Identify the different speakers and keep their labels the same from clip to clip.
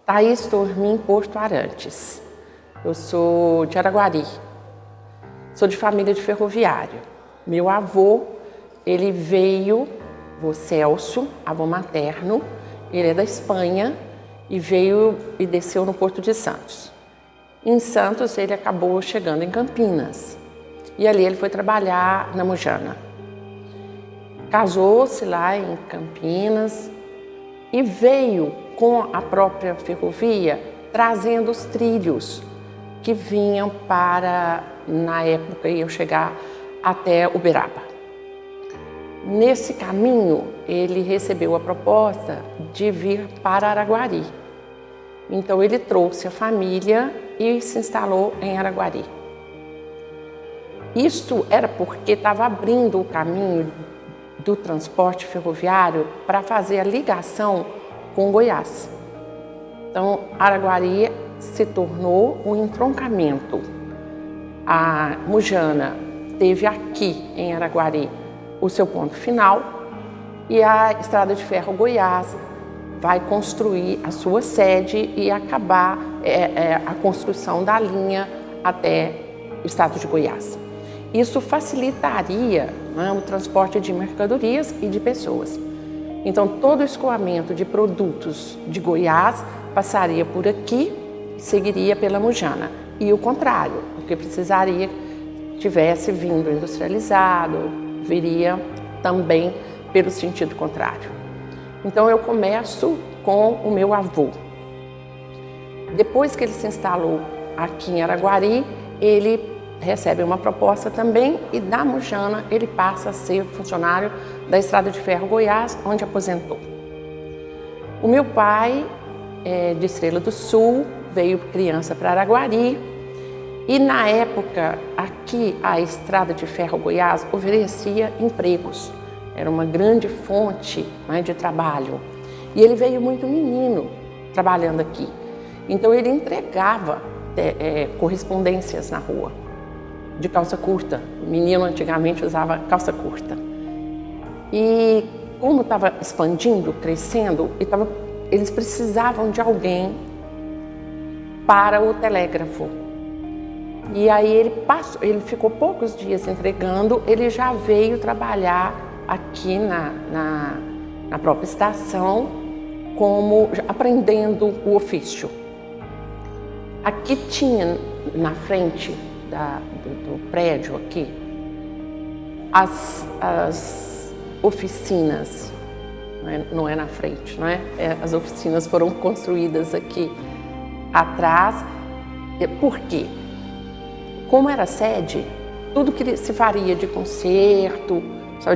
Speaker 1: Thaís Tormin Porto Arantes. Eu sou de Araguari. Sou de família de ferroviário. Meu avô, ele veio, vô Celso, avô materno, ele é da Espanha e veio e desceu no Porto de Santos. Em Santos, ele acabou chegando em Campinas e ali ele foi trabalhar na Mujana. Casou-se lá em Campinas e veio com a própria ferrovia trazendo os trilhos que vinham para, na época, iam chegar até Uberaba. Nesse caminho, ele recebeu a proposta de vir para Araguari. Então, ele trouxe a família e se instalou em Araguari. Isso era porque estava abrindo o caminho do transporte ferroviário para fazer a ligação com Goiás. Então, Araguari se tornou um entroncamento. A Mujana teve aqui em Araguari o seu ponto final e a Estrada de Ferro Goiás vai construir a sua sede e acabar a construção da linha até o estado de Goiás. Isso facilitaria, né, o transporte de mercadorias e de pessoas. Então, todo o escoamento de produtos de Goiás passaria por aqui e seguiria pela Mujana. E o contrário, porque precisaria que tivesse vindo industrializado, viria também pelo sentido contrário. Então, eu começo com o meu avô. Depois que ele se instalou aqui em Araguari, ele recebe uma proposta também e da Mujana ele passa a ser funcionário da Estrada de Ferro Goiás, onde aposentou. O meu pai é de Estrela do Sul, veio criança para Araguari e na época aqui a Estrada de Ferro Goiás oferecia empregos. Era uma grande fonte, né, de trabalho. E ele veio muito menino trabalhando aqui. Então ele entregava correspondências na rua, de calça curta. O menino antigamente usava calça curta. E como estava expandindo, crescendo, eles precisavam de alguém para o telégrafo. E aí ele ficou poucos dias entregando, ele já veio trabalhar aqui na própria estação, aprendendo o ofício. Aqui tinha na frente do prédio aqui as oficinas, não é na frente, não é? As oficinas foram construídas aqui atrás. Por quê? Como era sede, tudo que se faria de conserto,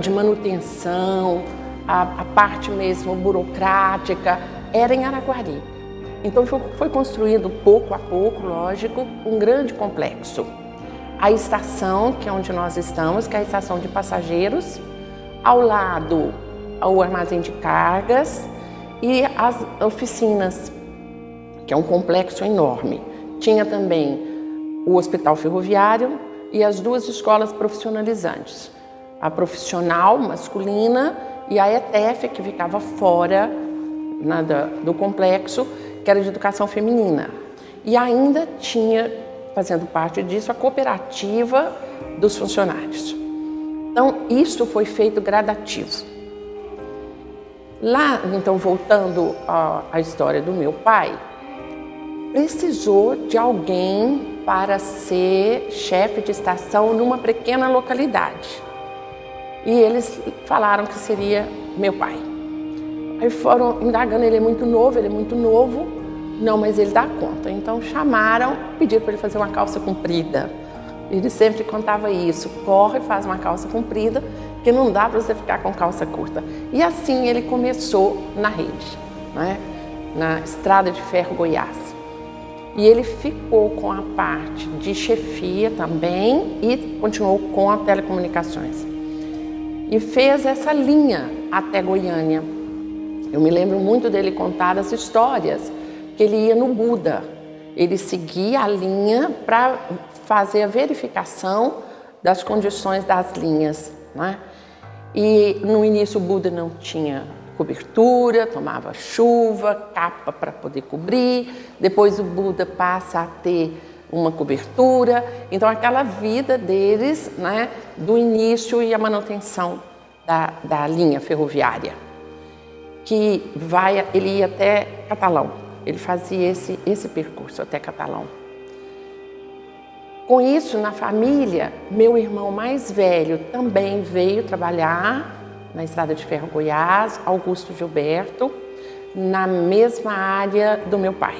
Speaker 1: de manutenção, a parte mesmo burocrática, era em Araguari. Então foi construído pouco a pouco, lógico, um grande complexo. A estação, que é onde nós estamos, que é a estação de passageiros, ao lado o armazém de cargas e as oficinas, que é um complexo enorme. Tinha também o hospital ferroviário e as duas escolas profissionalizantes. A profissional masculina e a ETEF, que ficava fora do complexo, que era de educação feminina. E ainda tinha, fazendo parte disso, a cooperativa dos funcionários. Então, isso foi feito gradativo. Lá, então, voltando à história do meu pai, precisou de alguém para ser chefe de estação numa pequena localidade. E eles falaram que seria meu pai. Aí foram indagando, ele é muito novo. Não, mas ele dá conta. Então chamaram, pediram para ele fazer uma calça comprida. Ele sempre contava isso, corre e faz uma calça comprida, que não dá para você ficar com calça curta. E assim ele começou na rede, né? Na Estrada de Ferro Goiás. E ele ficou com a parte de chefia também e continuou com as telecomunicações. E fez essa linha até Goiânia. Eu me lembro muito dele contar as histórias que ele ia no Buda. Ele seguia a linha para fazer a verificação das condições das linhas, né? E no início o Buda não tinha cobertura, tomava chuva, capa para poder cobrir. Depois o Buda passa a ter uma cobertura. Então aquela vida deles, né, do início e a manutenção da linha ferroviária, que ele ia até Catalão. Ele fazia esse percurso até Catalão. Com isso, na família, meu irmão mais velho também veio trabalhar na Estrada de Ferro Goiás, Augusto Gilberto, na mesma área do meu pai.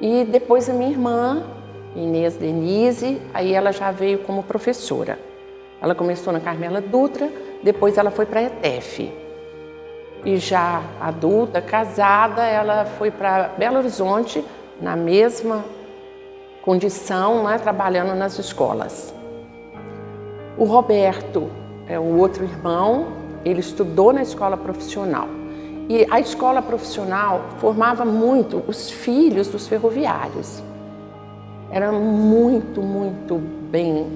Speaker 1: E depois a minha irmã, Inês Denise, aí ela já veio como professora. Ela começou na Carmela Dutra, depois ela foi para a ETEF. E já adulta, casada, ela foi para Belo Horizonte, na mesma condição, né, trabalhando nas escolas. O Roberto é o outro irmão, ele estudou na escola profissional. E a escola profissional formava muito os filhos dos ferroviários. Eram muito bem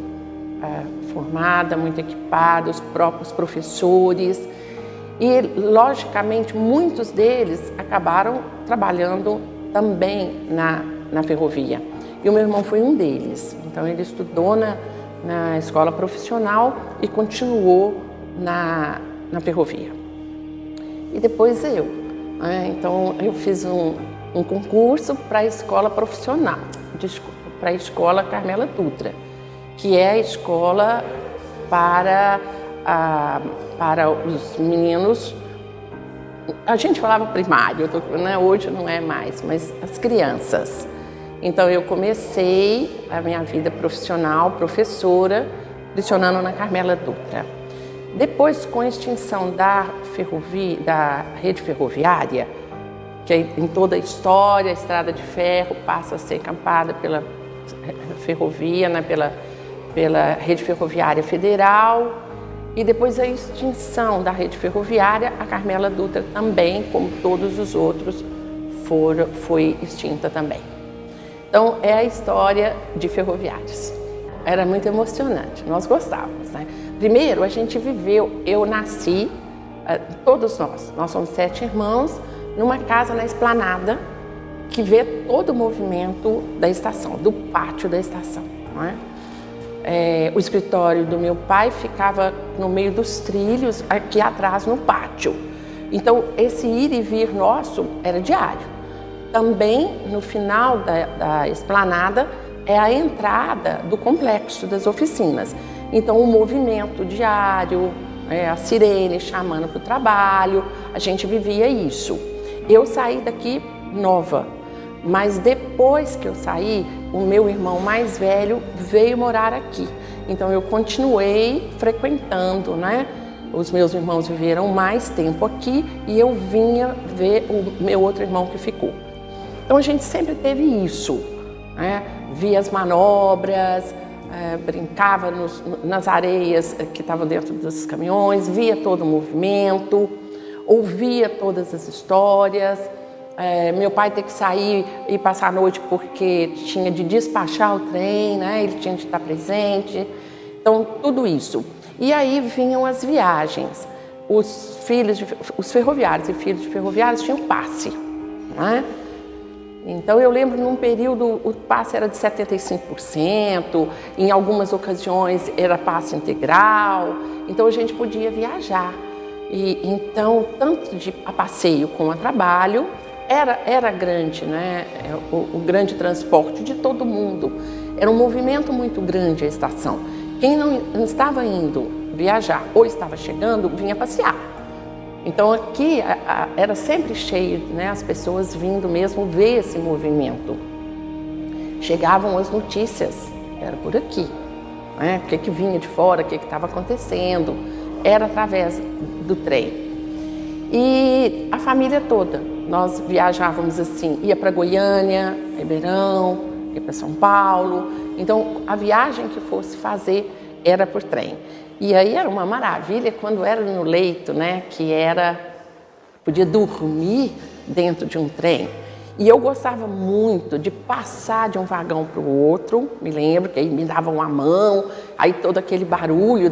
Speaker 1: formada, muito equipada, os próprios professores. E, logicamente, muitos deles acabaram trabalhando também na ferrovia. E o meu irmão foi um deles. Então, ele estudou na escola profissional e continuou na ferrovia. E depois eu. Então, eu fiz um concurso para a escola profissional, para a escola Carmela Dutra, que é a escola para os meninos. A gente falava primário, né? Hoje não é mais, mas as crianças. Então eu comecei a minha vida profissional, professora, lecionando na Carmela Dutra. Depois, com a extinção da rede ferroviária, que em toda a história a estrada de ferro passa a ser campada pela ferrovia, né? pela rede ferroviária federal, e depois a extinção da rede ferroviária, a Carmela Dutra também, como todos os outros, foi extinta também. Então, é a história de ferroviários. Era muito emocionante, nós gostávamos, né? Primeiro, a gente viveu, eu nasci, todos nós somos 7 irmãos, numa casa na Esplanada, que vê todo o movimento da estação, do pátio da estação, não é? O escritório do meu pai ficava no meio dos trilhos, aqui atrás no pátio. Então, esse ir e vir nosso era diário. Também, no final da esplanada, é a entrada do complexo das oficinas. Então, o movimento diário, a sirene chamando para o trabalho, a gente vivia isso. Eu saí daqui nova, mas depois que eu saí, o meu irmão mais velho veio morar aqui. Então eu continuei frequentando, né? Os meus irmãos viveram mais tempo aqui e eu vinha ver o meu outro irmão que ficou. Então a gente sempre teve isso, né? Via as manobras, brincava nas areias que estavam dentro dos caminhões, via todo o movimento, ouvia todas as histórias. Meu pai teve que sair e passar a noite porque tinha de despachar o trem, né? Ele tinha de estar presente. Então, tudo isso. E aí vinham as viagens. Os ferroviários e filhos de ferroviários tinham passe, né? Então, eu lembro num período o passe era de 75%, em algumas ocasiões era passe integral. Então, a gente podia viajar. E então, tanto a passeio como a trabalho, era grande, né? O grande transporte de todo mundo. Era um movimento muito grande a estação. Quem não estava indo viajar ou estava chegando, vinha passear. Então aqui era sempre cheio, né? As pessoas vindo mesmo ver esse movimento. Chegavam as notícias, era por aqui, né? O que vinha de fora, o que estava acontecendo, era através do trem. E a família toda, nós viajávamos assim, ia para Goiânia, Ribeirão, ia para São Paulo. Então, a viagem que fosse fazer era por trem. E aí era uma maravilha quando era no leito, né? Podia dormir dentro de um trem. E eu gostava muito de passar de um vagão para o outro, me lembro que aí me davam a mão, aí todo aquele barulho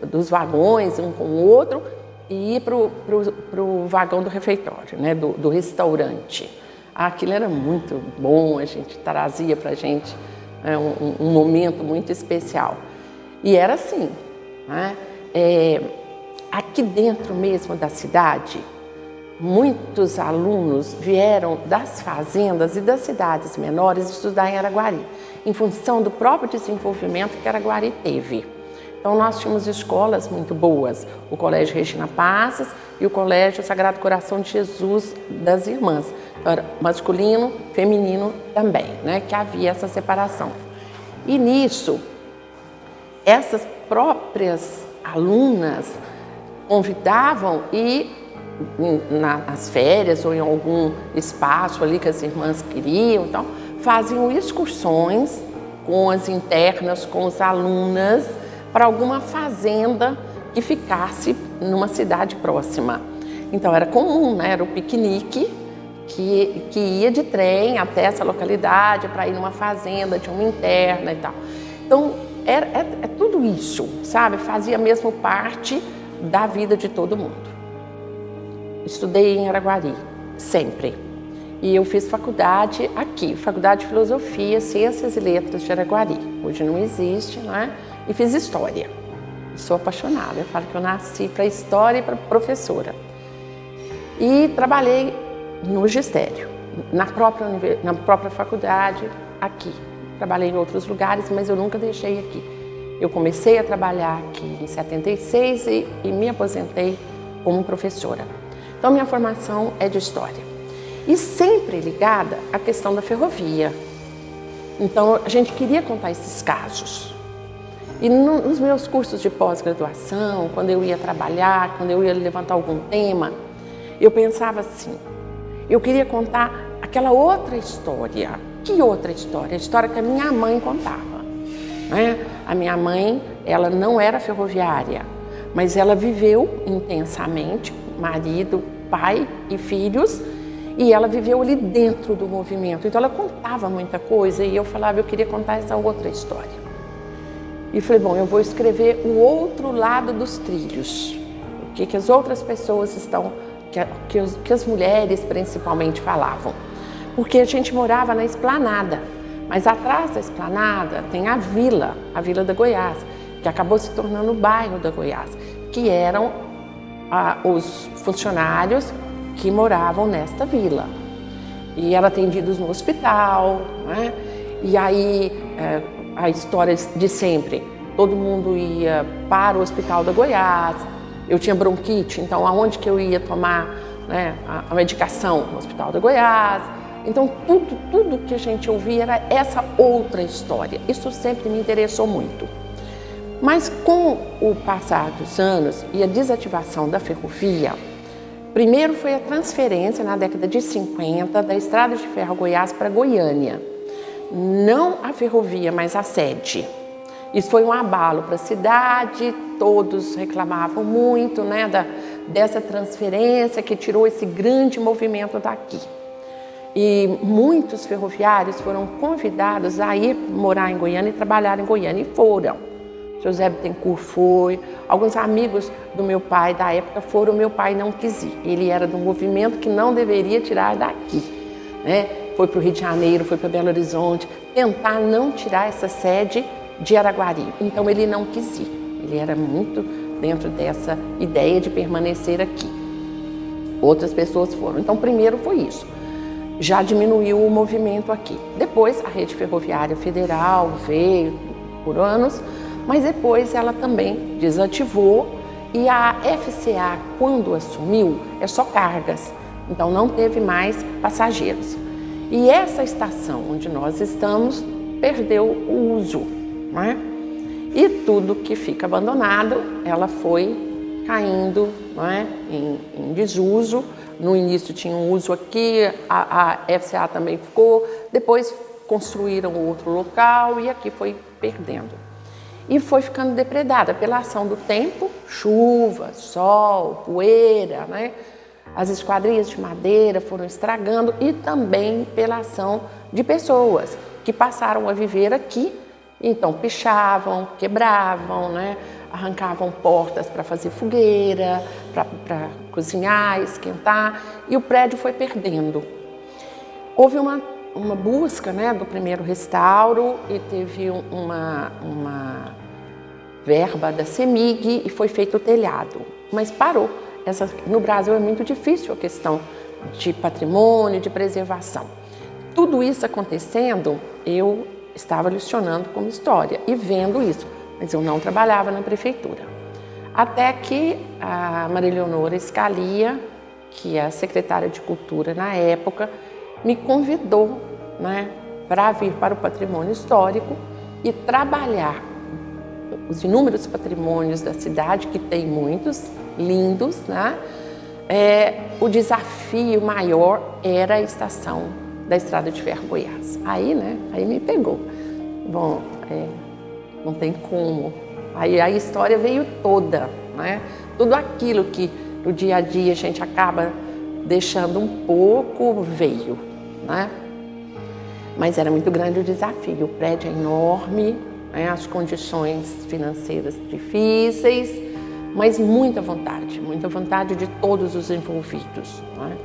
Speaker 1: dos vagões, um com o outro. e ir pro vagão do refeitório, né, do restaurante. Aquilo era muito bom, a gente trazia pra gente um momento muito especial. E era assim, né? Aqui dentro mesmo da cidade, muitos alunos vieram das fazendas e das cidades menores estudar em Araguari, em função do próprio desenvolvimento que Araguari teve. Então nós tínhamos escolas muito boas, o Colégio Regina Passas e o Colégio Sagrado Coração de Jesus das Irmãs, era masculino, feminino também, né, que havia essa separação. E nisso, essas próprias alunas convidavam e nas férias ou em algum espaço ali que as irmãs queriam, então, faziam excursões com as internas, com as alunas, para alguma fazenda que ficasse numa cidade próxima. Então era comum, né? Era o piquenique que ia de trem até essa localidade para ir numa fazenda de uma interna e tal. Então é tudo isso, sabe? Fazia mesmo parte da vida de todo mundo. Estudei em Araguari, sempre. E eu fiz faculdade aqui, Faculdade de Filosofia, Ciências e Letras de Araguari. Hoje não existe, né? E fiz História. Sou apaixonada, eu falo que eu nasci para História e para professora. E trabalhei no magistério, na própria faculdade, aqui. Trabalhei em outros lugares, mas eu nunca deixei aqui. Eu comecei a trabalhar aqui em 76 e me aposentei como professora. Então, minha formação é de História. E sempre ligada à questão da ferrovia. Então, a gente queria contar esses casos. E nos meus cursos de pós-graduação, quando eu ia trabalhar, quando eu ia levantar algum tema, eu pensava assim, eu queria contar aquela outra história. Que outra história? A história que a minha mãe contava, né? A minha mãe, ela não era ferroviária, mas ela viveu intensamente, marido, pai e filhos, e ela viveu ali dentro do movimento. Então ela contava muita coisa e eu falava, eu queria contar essa outra história. E falei, bom, eu vou escrever o outro lado dos trilhos. O que as outras pessoas estão, que as mulheres principalmente falavam. Porque a gente morava na Esplanada, mas atrás da Esplanada tem a Vila da Goiás, que acabou se tornando o bairro da Goiás, que eram os funcionários que moravam nesta vila. E eram atendidos no hospital, né? E aí a história de sempre, todo mundo ia para o Hospital da Goiás, eu tinha bronquite, então aonde que eu ia tomar, né, a medicação? No Hospital da Goiás. Então tudo que a gente ouvia era essa outra história. Isso sempre me interessou muito. Mas com o passar dos anos e a desativação da ferrovia, primeiro foi a transferência na década de 50 da Estrada de Ferro Goiás para Goiânia. Não a ferrovia, mas a sede. Isso foi um abalo para a cidade, todos reclamavam muito, né, dessa transferência que tirou esse grande movimento daqui. E muitos ferroviários foram convidados a ir morar em Goiânia e trabalhar em Goiânia, e foram. José Bittencourt foi, alguns amigos do meu pai da época foram, meu pai não quis ir. Ele era do movimento que não deveria tirar daqui, né? Foi para o Rio de Janeiro, foi para Belo Horizonte, tentar não tirar essa sede de Araguari. Então ele não quis ir, ele era muito dentro dessa ideia de permanecer aqui. Outras pessoas foram. Então primeiro foi isso, já diminuiu o movimento aqui. Depois a Rede Ferroviária Federal veio por anos, mas depois ela também desativou e a FCA, quando assumiu, é só cargas, então não teve mais passageiros. E essa estação onde nós estamos perdeu o uso, né? E tudo que fica abandonado, ela foi caindo, né, em desuso. No início tinha um uso aqui, a FCA também ficou, depois construíram outro local e aqui foi perdendo. E foi ficando depredada pela ação do tempo, chuva, sol, poeira, né? As esquadrias de madeira foram estragando e também pela ação de pessoas que passaram a viver aqui, então pichavam, quebravam, né? arrancavam portas para fazer fogueira, para cozinhar, esquentar, e o prédio foi perdendo. Houve uma busca, né, do primeiro restauro e teve uma verba da CEMIG e foi feito o telhado, mas parou. No Brasil é muito difícil a questão de patrimônio, de preservação. Tudo isso acontecendo, eu estava lecionando como história e vendo isso, mas eu não trabalhava na prefeitura. Até que a Maria Leonora Scalia, que é a secretária de Cultura na época, me convidou, né, para vir para o patrimônio histórico e trabalhar os inúmeros patrimônios da cidade, que tem muitos, lindos, né? O desafio maior era a estação da Estrada de Ferro Goiás. Aí me pegou. Bom, não tem como. Aí a história veio toda, né? Tudo aquilo que no dia a dia a gente acaba deixando um pouco veio, né? Mas era muito grande o desafio. O prédio é enorme, né? As condições financeiras difíceis, mas muita vontade de todos os envolvidos, né?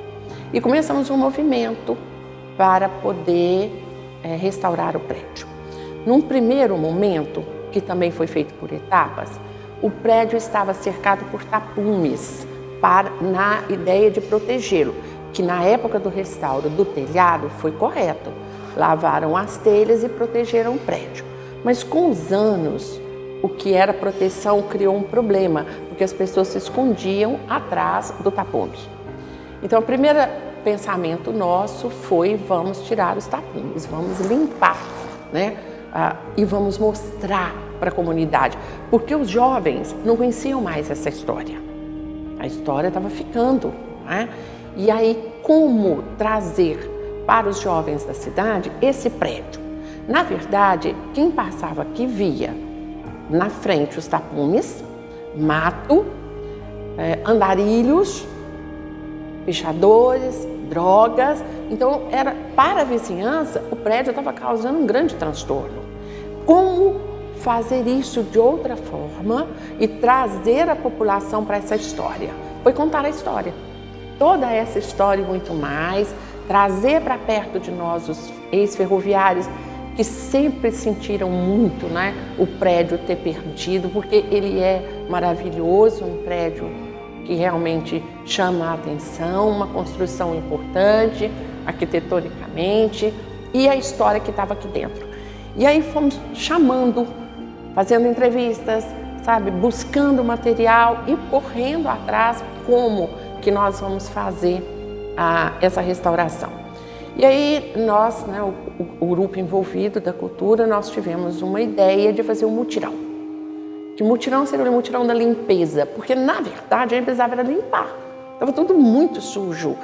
Speaker 1: E começamos um movimento para poder restaurar o prédio. Num primeiro momento, que também foi feito por etapas, o prédio estava cercado por tapumes, na ideia de protegê-lo, que na época do restauro do telhado foi correto. Lavaram as telhas e protegeram o prédio. Mas com os anos, o que era proteção criou um problema, porque as pessoas se escondiam atrás do tapume. Então, o primeiro pensamento nosso foi: vamos tirar os tapumes, vamos limpar, né? E vamos mostrar para a comunidade, porque os jovens não conheciam mais essa história. A história estava ficando, né? E aí, como trazer para os jovens da cidade esse prédio? Na verdade, quem passava aqui via na frente os tapumes, mato, andarilhos, pichadores, drogas. Então, para a vizinhança, o prédio estava causando um grande transtorno. Como fazer isso de outra forma e trazer a população para essa história? Foi contar a história. Toda essa história e muito mais, trazer para perto de nós os ex-ferroviários, que sempre sentiram muito, né, o prédio ter perdido, porque ele é maravilhoso, um prédio que realmente chama a atenção, uma construção importante arquitetonicamente, e a história que estava aqui dentro. E aí fomos chamando, fazendo entrevistas, sabe, buscando material e correndo atrás como que nós vamos fazer essa restauração. E aí nós, né, o grupo envolvido da cultura, nós tivemos uma ideia de fazer um mutirão. Que mutirão seria o mutirão da limpeza, porque na verdade a gente precisava limpar. Estava tudo muito sujo.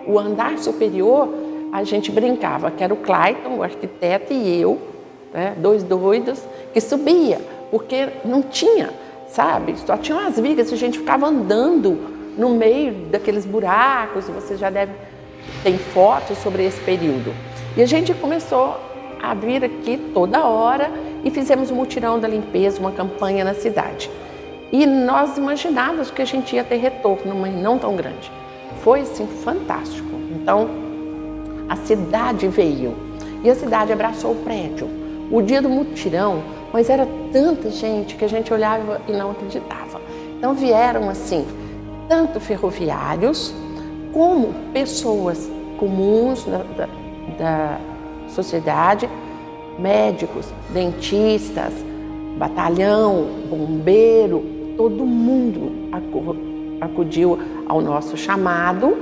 Speaker 1: O andar superior, a gente brincava que era o Clayton, o arquiteto, e eu, né, dois doidos, que subia, porque não tinha, sabe? Só tinham as vigas e a gente ficava andando no meio daqueles buracos. Você já tem fotos sobre esse período. E a gente começou a vir aqui toda hora e fizemos um mutirão da limpeza, uma campanha na cidade. E nós imaginávamos que a gente ia ter retorno, mas não tão grande. Foi, assim, fantástico. Então, a cidade veio e a cidade abraçou o prédio. O dia do mutirão, mas era tanta gente que a gente olhava e não acreditava. Então, vieram, assim, tanto ferroviários como pessoas comuns da sociedade, médicos, dentistas, batalhão, bombeiro, todo mundo acudiu ao nosso chamado,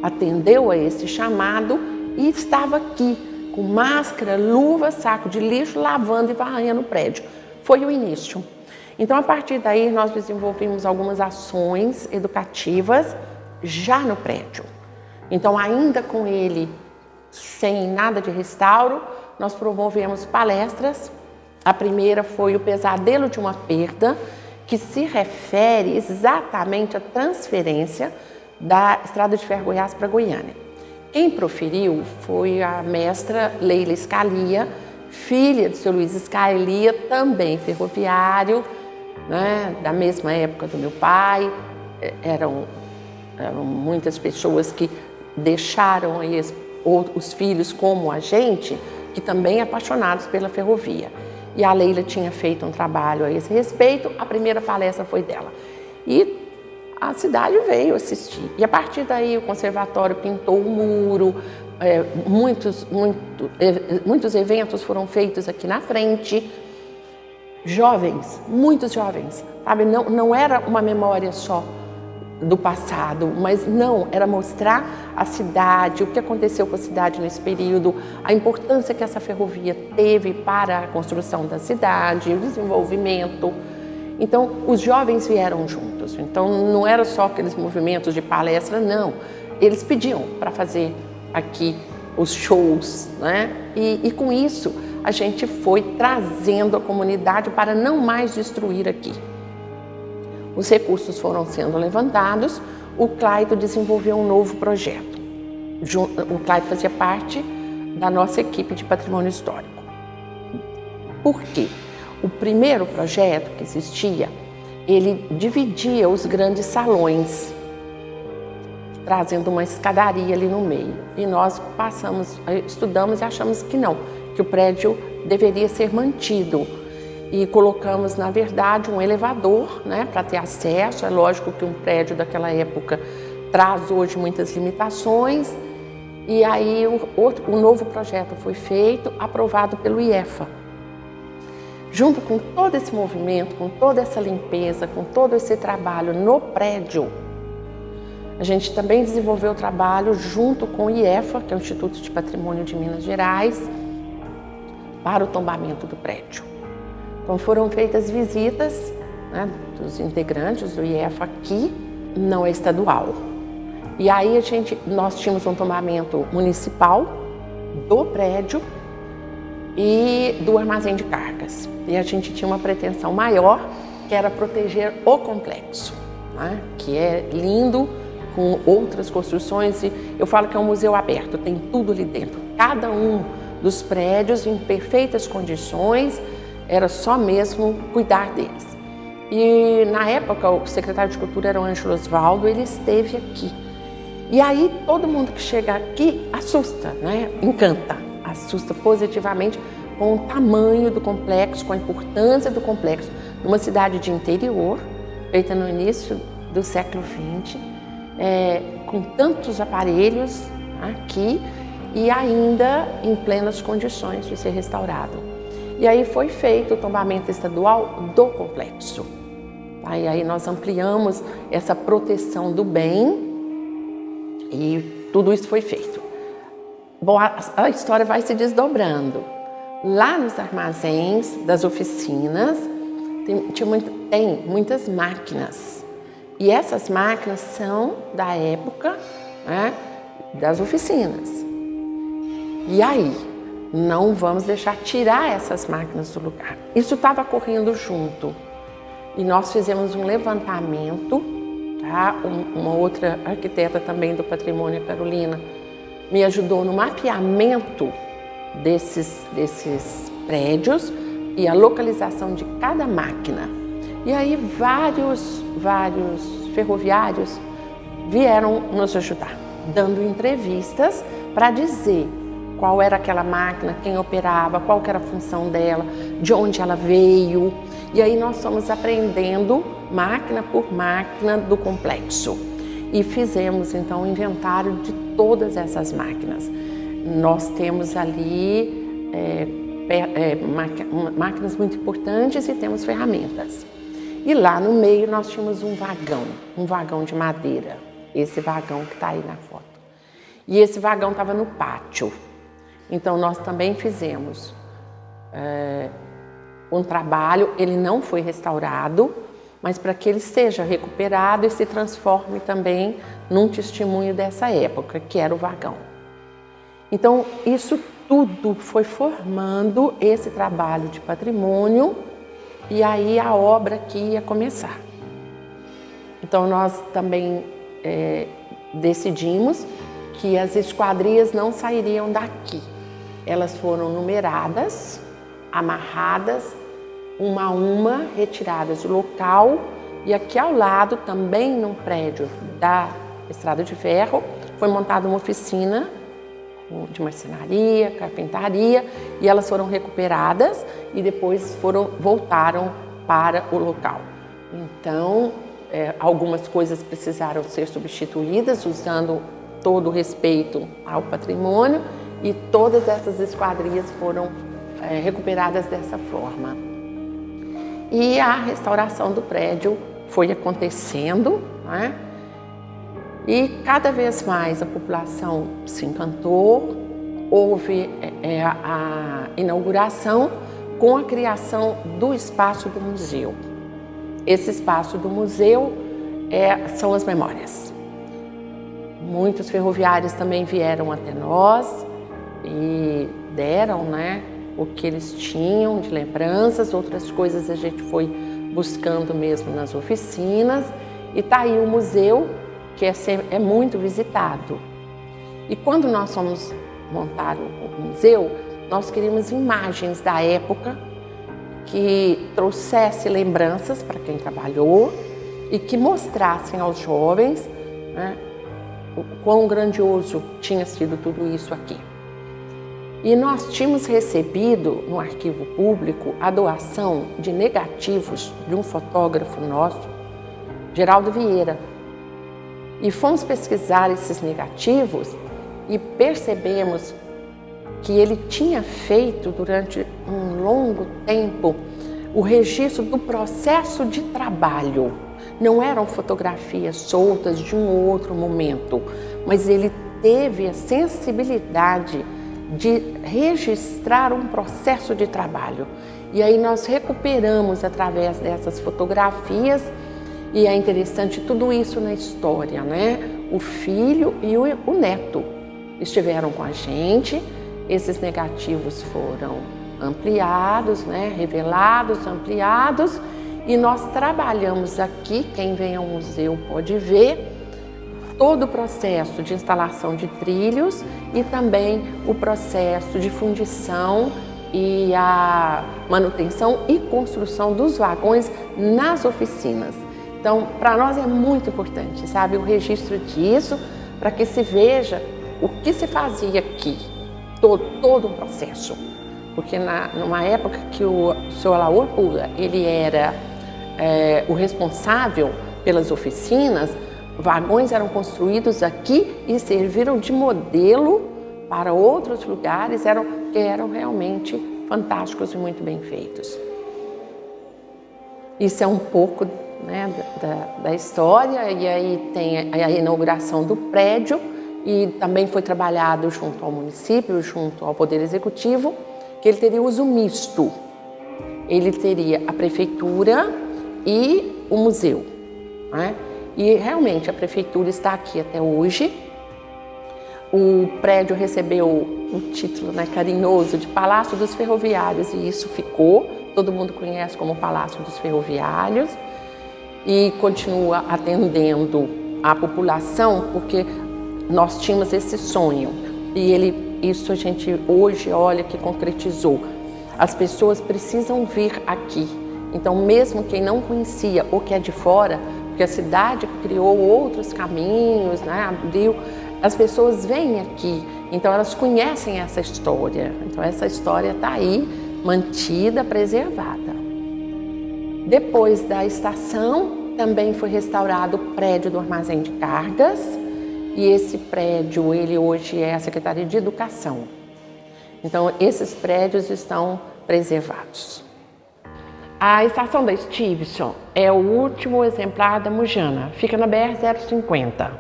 Speaker 1: atendeu a esse chamado e estava aqui com máscara, luva, saco de lixo, lavando e varrendo o prédio. Foi o início. Então, a partir daí, nós desenvolvemos algumas ações educativas já no prédio. Então, ainda com ele, sem nada de restauro, nós promovemos palestras. A primeira foi o pesadelo de uma perda, que se refere exatamente à transferência da Estrada de Ferro Goiás para Goiânia. Quem proferiu foi a mestra Leila Scalia, filha do seu Luiz Scalia, também ferroviário, né, da mesma época do meu pai, eram muitas pessoas que deixaram aí os filhos como a gente, que também apaixonados pela ferrovia. E a Leila tinha feito um trabalho a esse respeito, a primeira palestra foi dela. E a cidade veio assistir. E a partir daí o conservatório pintou o muro, muitos eventos foram feitos aqui na frente. Jovens, muitos jovens, sabe? Não era uma memória só do passado, mas não, era mostrar a cidade, o que aconteceu com a cidade nesse período, a importância que essa ferrovia teve para a construção da cidade, o desenvolvimento. Então, os jovens vieram juntos. Então, não era só aqueles movimentos de palestra, não. Eles pediam para fazer aqui os shows, né? E com isso, a gente foi trazendo a comunidade para não mais destruir aqui. Os recursos foram sendo levantados, o Clayton desenvolveu um novo projeto. O Clayton fazia parte da nossa equipe de patrimônio histórico. Por quê? O primeiro projeto que existia, ele dividia os grandes salões, trazendo uma escadaria ali no meio. E nós estudamos e achamos que não, que o prédio deveria ser mantido. E colocamos, na verdade, um elevador, né, para ter acesso. É lógico que um prédio daquela época traz hoje muitas limitações. E aí o novo projeto foi feito, aprovado pelo IEFA. Junto com todo esse movimento, com toda essa limpeza, com todo esse trabalho no prédio, a gente também desenvolveu o trabalho junto com o IEFA, que é o Instituto de Patrimônio de Minas Gerais, para o tombamento do prédio. Então foram feitas visitas, né, dos integrantes do IEFA aqui, não é estadual. E aí nós tínhamos um tombamento municipal do prédio e do armazém de cargas. E a gente tinha uma pretensão maior, que era proteger o complexo, né, que é lindo, com outras construções. E eu falo que é um museu aberto, tem tudo ali dentro. Cada um dos prédios em perfeitas condições, era só mesmo cuidar deles. E na época o secretário de Cultura era o Ângelo Osvaldo, ele esteve aqui. E aí todo mundo que chega aqui assusta, né? Encanta, assusta positivamente com o tamanho do complexo, com a importância do complexo numa cidade de interior, feita no início do século XX, com tantos aparelhos aqui e ainda em plenas condições de ser restaurado. E aí foi feito o tombamento estadual do complexo. E aí nós ampliamos essa proteção do bem e tudo isso foi feito. Bom, a história vai se desdobrando. Lá nos armazéns das oficinas tem muitas máquinas. E essas máquinas são da época, né, das oficinas. E aí? Não vamos deixar tirar essas máquinas do lugar. Isso estava correndo junto. E nós fizemos um levantamento, tá? Uma outra arquiteta também do patrimônio, a Carolina, me ajudou no mapeamento desses prédios e a localização de cada máquina. E aí vários ferroviários vieram nos ajudar, dando entrevistas para dizer qual era aquela máquina, quem operava, qual que era a função dela, de onde ela veio. E aí nós fomos aprendendo máquina por máquina do complexo. E fizemos então um inventário de todas essas máquinas. Nós temos ali máquinas muito importantes e temos ferramentas. E lá no meio nós tínhamos um vagão de madeira, esse vagão que está aí na foto. E esse vagão estava no pátio. Então nós também fizemos um trabalho, ele não foi restaurado, mas para que ele seja recuperado e se transforme também num testemunho dessa época, que era o vagão. Então isso tudo foi formando esse trabalho de patrimônio e aí a obra que ia começar. Então nós também decidimos que as esquadrias não sairiam daqui. Elas foram numeradas, amarradas uma a uma, retiradas do local. E aqui ao lado, também num prédio da Estrada de Ferro, foi montada uma oficina de marcenaria, carpintaria, e elas foram recuperadas e depois voltaram para o local. Então, algumas coisas precisaram ser substituídas, usando todo o respeito ao patrimônio, e todas essas esquadrias foram recuperadas dessa forma. E a restauração do prédio foi acontecendo, né? E cada vez mais a população se encantou, houve a inauguração com a criação do espaço do museu. Esse espaço do museu são as memórias. Muitos ferroviários também vieram até nós e deram, né, o que eles tinham de lembranças, outras coisas a gente foi buscando mesmo nas oficinas, e tá aí o museu, que é muito visitado. E quando nós fomos montar o museu, nós queríamos imagens da época que trouxesse lembranças para quem trabalhou e que mostrassem aos jovens, né, o quão grandioso tinha sido tudo isso aqui. E nós tínhamos recebido no arquivo público a doação de negativos de um fotógrafo nosso, Geraldo Vieira. E fomos pesquisar esses negativos e percebemos que ele tinha feito durante um longo tempo o registro do processo de trabalho. Não eram fotografias soltas de um ou outro momento, mas ele teve a sensibilidade de registrar um processo de trabalho. E aí nós recuperamos através dessas fotografias, e é interessante tudo isso na história, né? O filho e o neto estiveram com a gente, esses negativos foram ampliados, né? Revelados, ampliados, e nós trabalhamos aqui, quem vem ao museu pode ver, todo o processo de instalação de trilhos e também o processo de fundição e a manutenção e construção dos vagões nas oficinas. Então, para nós é muito importante, sabe, o registro disso, para que se veja o que se fazia aqui, todo um processo. Porque numa época que o Sr. Alaor Pula, ele era o responsável pelas oficinas, vagões eram construídos aqui e serviram de modelo para outros lugares, que eram realmente fantásticos e muito bem feitos. Isso é um pouco, né, da história, e aí tem a inauguração do prédio, e também foi trabalhado junto ao município, junto ao Poder Executivo, que ele teria uso misto. Ele teria a prefeitura e o museu, né? E realmente a prefeitura está aqui até hoje. O prédio recebeu o título, né, carinhoso de Palácio dos Ferroviários, e isso ficou, todo mundo conhece como Palácio dos Ferroviários, e continua atendendo a população, porque nós tínhamos esse sonho, e isso a gente hoje olha que concretizou. As pessoas precisam vir aqui, então mesmo quem não conhecia ou que é de fora, porque a cidade criou outros caminhos, né, abriu, as pessoas vêm aqui, então elas conhecem essa história. Então essa história está aí, mantida, preservada. Depois da estação, também foi restaurado o prédio do armazém de cargas, e esse prédio, ele hoje é a Secretaria de Educação. Então esses prédios estão preservados. A estação da Stevenson é o último exemplar da Mujana, fica na BR-050.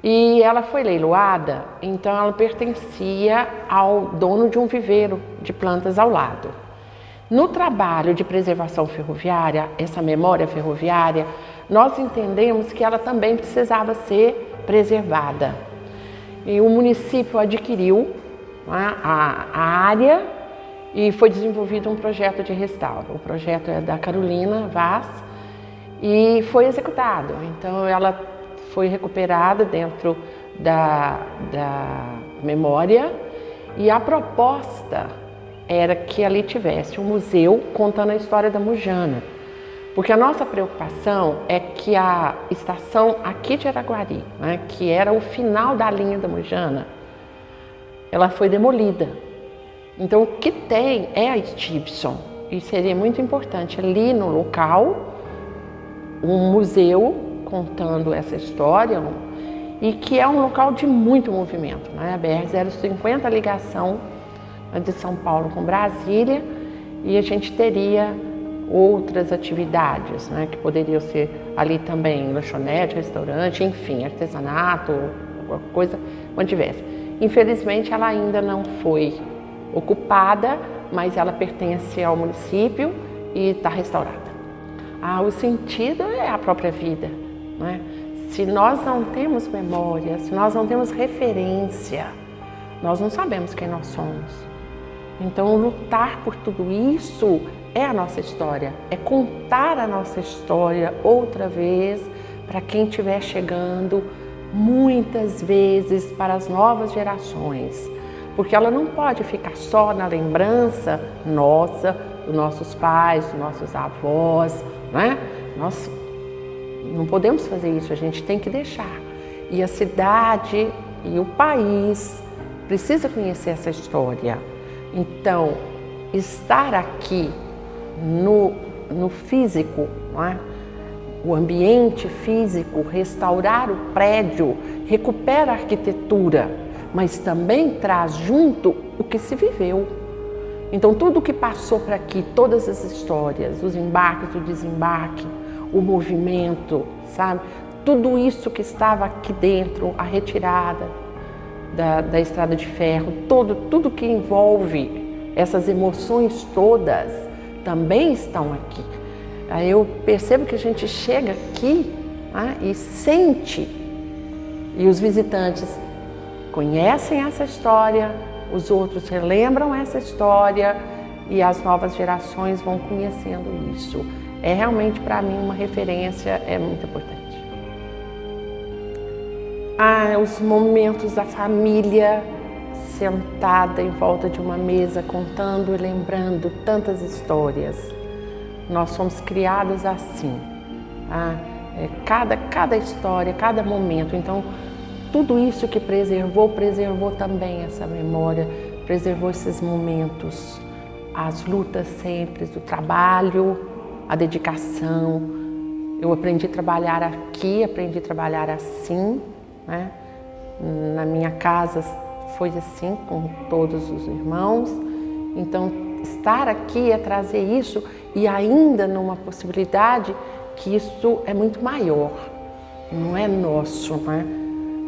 Speaker 1: E ela foi leiloada, então ela pertencia ao dono de um viveiro de plantas ao lado. No trabalho de preservação ferroviária, essa memória ferroviária, nós entendemos que ela também precisava ser preservada. E o município adquiriu, né, a área, e foi desenvolvido um projeto de restauro. O projeto é da Carolina Vaz e foi executado. Então ela foi recuperada dentro da memória, e a proposta era que ali tivesse um museu contando a história da Mujana. Porque a nossa preocupação é que a estação aqui de Araguari, né, que era o final da linha da Mujana, ela foi demolida. Então o que tem é a Stibson, e seria muito importante ali no local um museu contando essa história, e que é um local de muito movimento, né? A BR-050, a ligação de São Paulo com Brasília, e a gente teria outras atividades, né, que poderiam ser ali também lanchonete, restaurante, enfim, artesanato, alguma coisa, onde tivesse. Infelizmente, ela ainda não foi ocupada, mas ela pertence ao município e está restaurada. O sentido é a própria vida, né? Se nós não temos memória, se nós não temos referência, nós não sabemos quem nós somos. Então, lutar por tudo isso é a nossa história, é contar a nossa história outra vez para quem estiver chegando, muitas vezes para as novas gerações, porque ela não pode ficar só na lembrança nossa, dos nossos pais, dos nossos avós, né? Nós não podemos fazer isso, a gente tem que deixar. E a cidade e o país precisa conhecer essa história. Então, estar aqui no físico, não é? O ambiente físico, restaurar o prédio, recupera a arquitetura, mas também traz junto o que se viveu. Então tudo o que passou por aqui, todas as histórias, os embarques, o desembarque, o movimento, sabe? Tudo isso que estava aqui dentro, a retirada da estrada de ferro, tudo que envolve essas emoções todas também estão aqui. Aí eu percebo que a gente chega aqui, né, e sente, e os visitantes conhecem essa história, os outros relembram essa história e as novas gerações vão conhecendo isso. É realmente para mim uma referência, é muito importante. Os momentos da família sentada em volta de uma mesa, contando e lembrando tantas histórias. Nós somos criados assim, cada história, cada momento. Então, tudo isso que preservou também essa memória, preservou esses momentos, as lutas sempre, o trabalho, a dedicação. Eu aprendi a trabalhar aqui, aprendi a trabalhar assim, né? Na minha casa foi assim, com todos os irmãos. Então, estar aqui é trazer isso, e ainda numa possibilidade que isso é muito maior, não é nosso, né?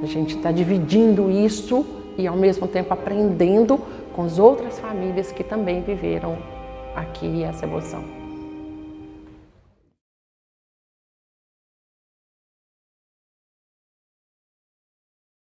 Speaker 1: A gente está dividindo isso e ao mesmo tempo aprendendo com as outras famílias que também viveram aqui essa emoção.